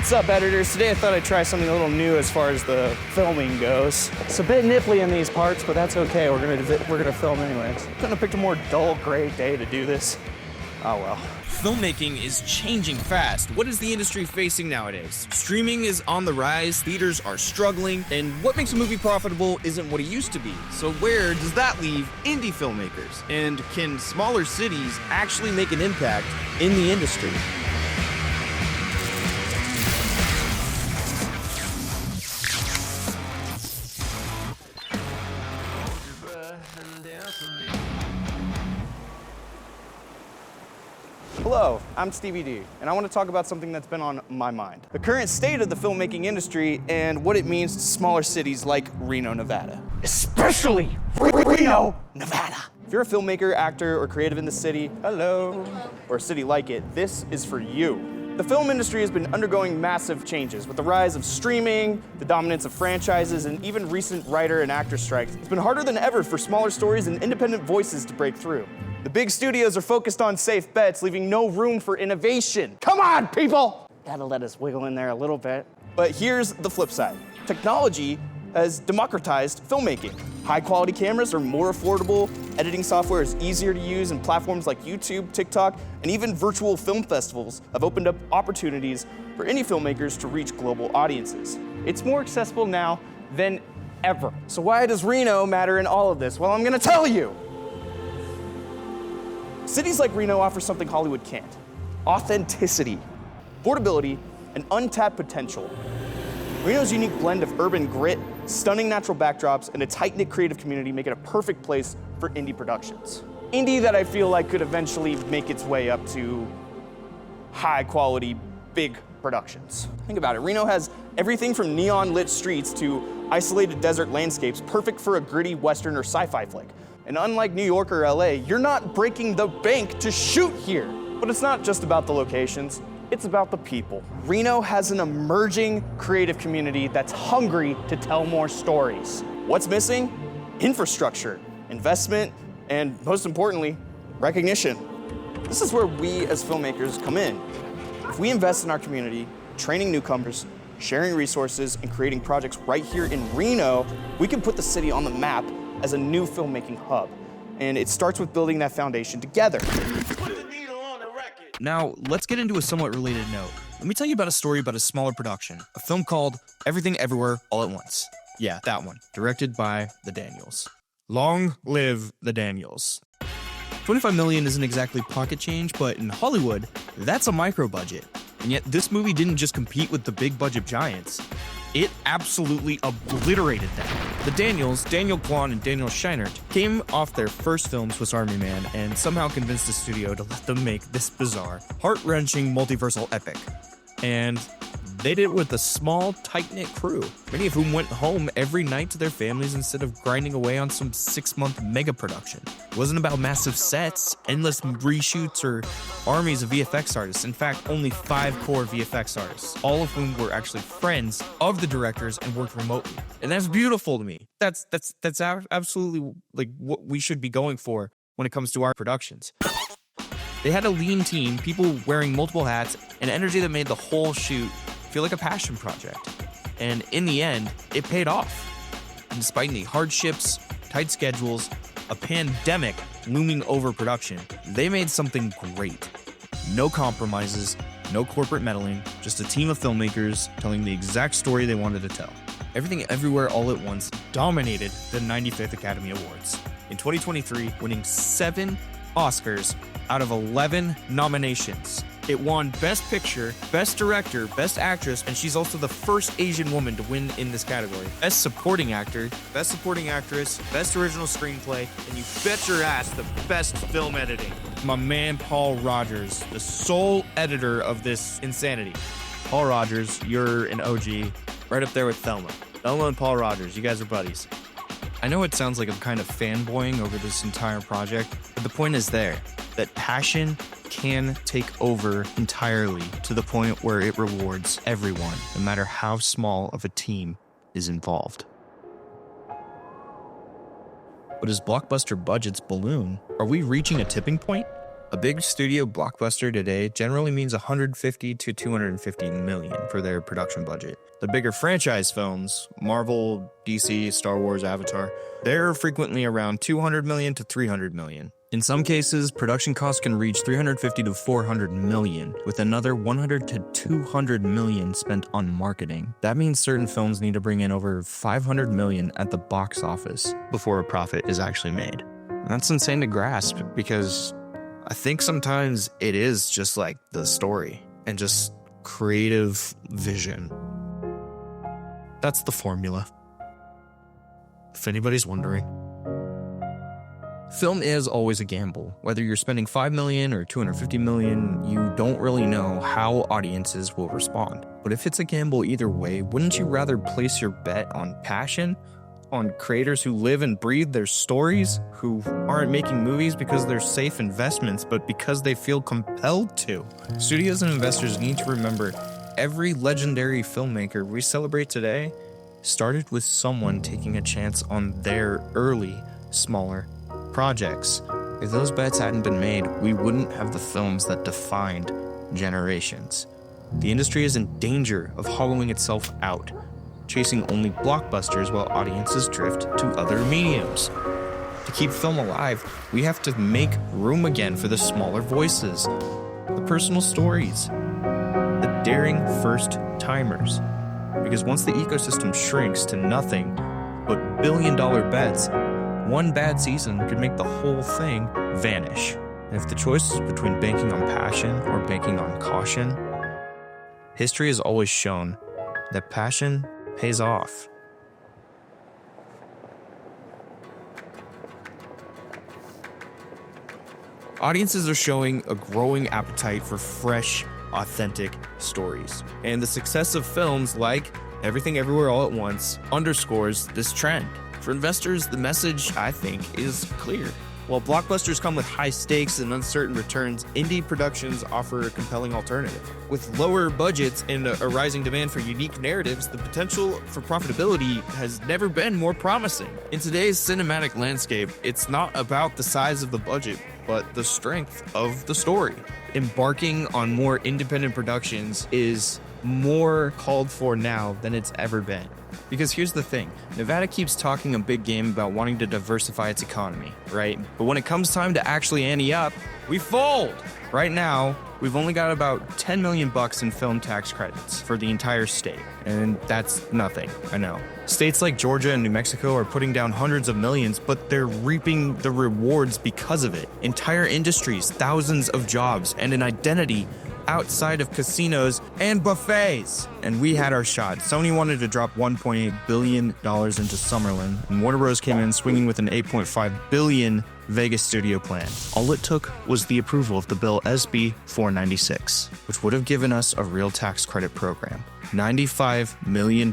What's up, editors? Today I thought I'd try something a little new as far as the filming goes. It's a bit nipply in these parts, but that's okay. We're gonna film anyways. Couldn't have picked a more dull, gray day to do this. Oh well. Filmmaking is changing fast. What is the industry facing nowadays? Streaming is on the rise, theaters are struggling, and what makes a movie profitable isn't what it used to be. So where does that leave indie filmmakers? And can smaller cities actually make an impact in the industry? Hello, I'm Stevie D, and I want to talk about something that's been on my mind. The current state of the filmmaking industry and what it means to smaller cities like Reno, Nevada. Especially Reno, Nevada. If you're a filmmaker, actor, or creative in the city, hello, or a city like it, this is for you. The film industry has been undergoing massive changes with the rise of streaming, the dominance of franchises, and even recent writer and actor strikes. It's been harder than ever for smaller stories and independent voices to break through. The big studios are focused on safe bets, leaving no room for innovation. Come on, people! Gotta let us wiggle in there a little bit. But here's the flip side. Technology has democratized filmmaking. High-quality cameras are more affordable, editing software is easier to use, and platforms like YouTube, TikTok, and even virtual film festivals have opened up opportunities for indie filmmakers to reach global audiences. It's more accessible now than ever. So why does Reno matter in all of this? Well, I'm gonna tell you. Cities like Reno offer something Hollywood can't: authenticity, portability, and untapped potential. Reno's unique blend of urban grit, stunning natural backdrops, and a tight-knit creative community make it a perfect place for indie productions. Indie that I feel like could eventually make its way up to high-quality, big productions. Think about it, Reno has everything from neon-lit streets to isolated desert landscapes, perfect for a gritty Western or sci-fi flick. And unlike New York or LA, you're not breaking the bank to shoot here. But it's not just about the locations, it's about the people. Reno has an emerging creative community that's hungry to tell more stories. What's missing? Infrastructure, investment, and most importantly, recognition. This is where we as filmmakers come in. If we invest in our community, training newcomers, sharing resources, and creating projects right here in Reno, we can put the city on the map as a new filmmaking hub. And it starts with building that foundation together. Now, let's get into a somewhat related note. Let me tell you about a story about a smaller production, a film called Everything Everywhere All at Once. Yeah, that one, directed by the Daniels. Long live the Daniels. $25 million isn't exactly pocket change, but in Hollywood, that's a micro budget. And yet this movie didn't just compete with the big budget giants. It absolutely obliterated them. The Daniels, Daniel Kwan and Daniel Scheinert, came off their first film, Swiss Army Man, and somehow convinced the studio to let them make this bizarre, heart-wrenching multiversal epic. And they did it with a small, tight-knit crew, many of whom went home every night to their families instead of grinding away on some 6-month mega production. It wasn't about massive sets, endless reshoots, or armies of VFX artists. In fact, only 5 core VFX artists, all of whom were actually friends of the directors and worked remotely. And that's beautiful to me. That's absolutely like what we should be going for when it comes to our productions. They had a lean team, people wearing multiple hats, and energy that made the whole shoot feel like a passion project. And in the end, it paid off. And despite any hardships, tight schedules, a pandemic looming over production, they made something great. No compromises, no corporate meddling, just a team of filmmakers telling the exact story they wanted to tell. Everything Everywhere All at Once dominated the 95th Academy Awards. In 2023, winning 7 Oscars out of 11 nominations. It won Best Picture, Best Director, Best Actress, and she's also the first Asian woman to win in this category. Best Supporting Actor, Best Supporting Actress, Best Original Screenplay, and you bet your ass the Best Film Editing. My man Paul Rogers, the sole editor of this insanity. Paul Rogers, you're an OG, right up there with Thelma. Thelma and Paul Rogers, you guys are buddies. I know it sounds like I'm kind of fanboying over this entire project, but the point is there, that passion can take over entirely to the point where it rewards everyone, no matter how small of a team is involved. But as blockbuster budgets balloon, are we reaching a tipping point? A big studio blockbuster today generally means 150 to 250 million for their production budget. The bigger franchise films, Marvel, DC, Star Wars, Avatar, they're frequently around 200 million to 300 million. In some cases, production costs can reach 350 to 400 million, with another 100 to 200 million spent on marketing. That means certain films need to bring in over 500 million at the box office before a profit is actually made. And that's insane to grasp, because I think sometimes it is just like the story and just creative vision. That's the formula, if anybody's wondering. Film is always a gamble. Whether you're spending 5 million or 250 million, you don't really know how audiences will respond. But if it's a gamble either way, wouldn't you rather place your bet on passion? On creators who live and breathe their stories, who aren't making movies because they're safe investments, but because they feel compelled to? Studios and investors need to remember, every legendary filmmaker we celebrate today started with someone taking a chance on their early, smaller projects. If those bets hadn't been made, we wouldn't have the films that defined generations. The industry is in danger of hollowing itself out, chasing only blockbusters while audiences drift to other mediums. To keep film alive, we have to make room again for the smaller voices, the personal stories, the daring first-timers. Because once the ecosystem shrinks to nothing but billion-dollar bets, one bad season could make the whole thing vanish. And if the choice is between banking on passion or banking on caution, history has always shown that passion pays off. Audiences are showing a growing appetite for fresh, authentic stories. And the success of films like Everything Everywhere All at Once underscores this trend. For investors, the message, I think, is clear. While blockbusters come with high stakes and uncertain returns, indie productions offer a compelling alternative. With lower budgets and a rising demand for unique narratives, the potential for profitability has never been more promising. In today's cinematic landscape, it's not about the size of the budget, but the strength of the story. Embarking on more independent productions is more called for now than it's ever been. Because here's the thing, Nevada keeps talking a big game about wanting to diversify its economy, right? But when it comes time to actually ante up, we fold! Right now, we've only got about 10 million bucks in film tax credits for the entire state. And that's nothing, I know. States like Georgia and New Mexico are putting down hundreds of millions, but they're reaping the rewards because of it. Entire industries, thousands of jobs, and an identity outside of casinos and buffets. And we had our shot. Sony wanted to drop $1.8 billion into Summerlin, and Warner Bros. Came in swinging with an $8.5 billion Vegas studio plan. All it took was the approval of the bill SB 496, which would have given us a real tax credit program. $95 million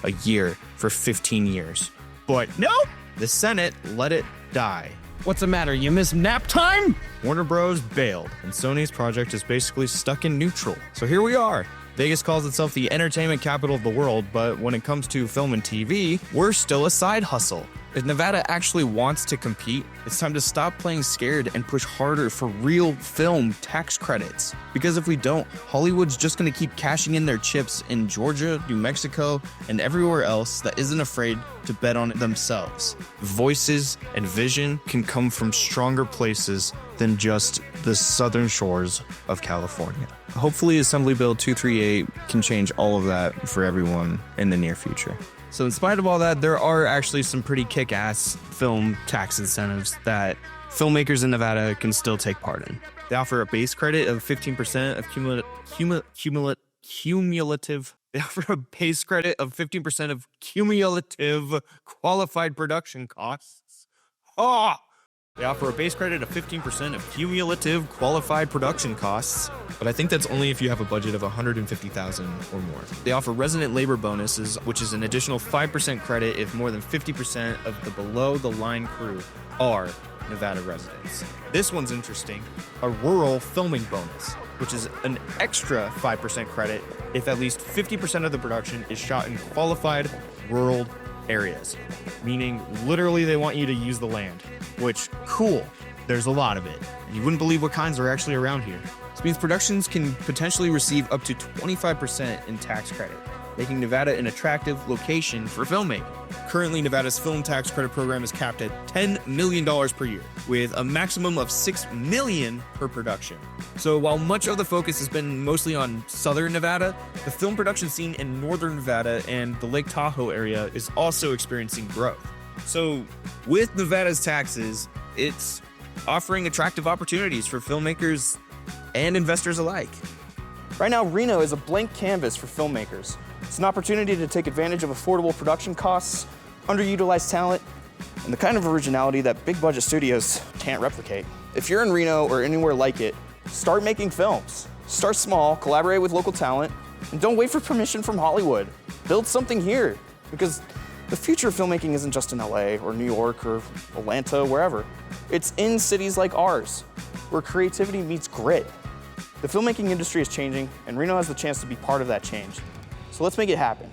a year for 15 years. But nope, the Senate let it die. What's the matter, you miss nap time? Warner Bros. Bailed, and Sony's project is basically stuck in neutral. So here we are. Vegas calls itself the entertainment capital of the world, but when it comes to film and TV, we're still a side hustle. If Nevada actually wants to compete, it's time to stop playing scared and push harder for real film tax credits. Because if we don't, Hollywood's just gonna keep cashing in their chips in Georgia, New Mexico, and everywhere else that isn't afraid to bet on it themselves. Voices and vision can come from stronger places than just the southern shores of California. Hopefully Assembly Bill 238 can change all of that for everyone in the near future. So in spite of all that, there are actually some pretty kick-ass film tax incentives that filmmakers in Nevada can still take part in. They offer a base credit of 15% of cumulative. They offer a base credit of 15% of cumulative qualified production costs. They offer a base credit of 15% of cumulative qualified production costs, but I think that's only if you have a budget of $150,000 or more. They offer resident labor bonuses, which is an additional 5% credit if more than 50% of the below-the-line crew are Nevada residents. This one's interesting, a rural filming bonus, which is an extra 5% credit if at least 50% of the production is shot in qualified rural areas, meaning literally they want you to use the land, which, cool. there's a lot of it, and you wouldn't believe what kinds are actually around here. This means productions can potentially receive up to 25% in tax credit, making Nevada an attractive location for filmmaking. Currently, Nevada's film tax credit program is capped at $10 million per year, with a maximum of $6 million per production. So while much of the focus has been mostly on southern Nevada, the film production scene in northern Nevada and the Lake Tahoe area is also experiencing growth. So with Nevada's taxes, it's offering attractive opportunities for filmmakers and investors alike. Right now, Reno is a blank canvas for filmmakers. It's an opportunity to take advantage of affordable production costs, underutilized talent, and the kind of originality that big budget studios can't replicate. If you're in Reno or anywhere like it, start making films. Start small, collaborate with local talent, and don't wait for permission from Hollywood. Build something here, because the future of filmmaking isn't just in LA or New York or Atlanta, wherever. It's in cities like ours, where creativity meets grit. The filmmaking industry is changing, and Reno has the chance to be part of that change. So let's make it happen.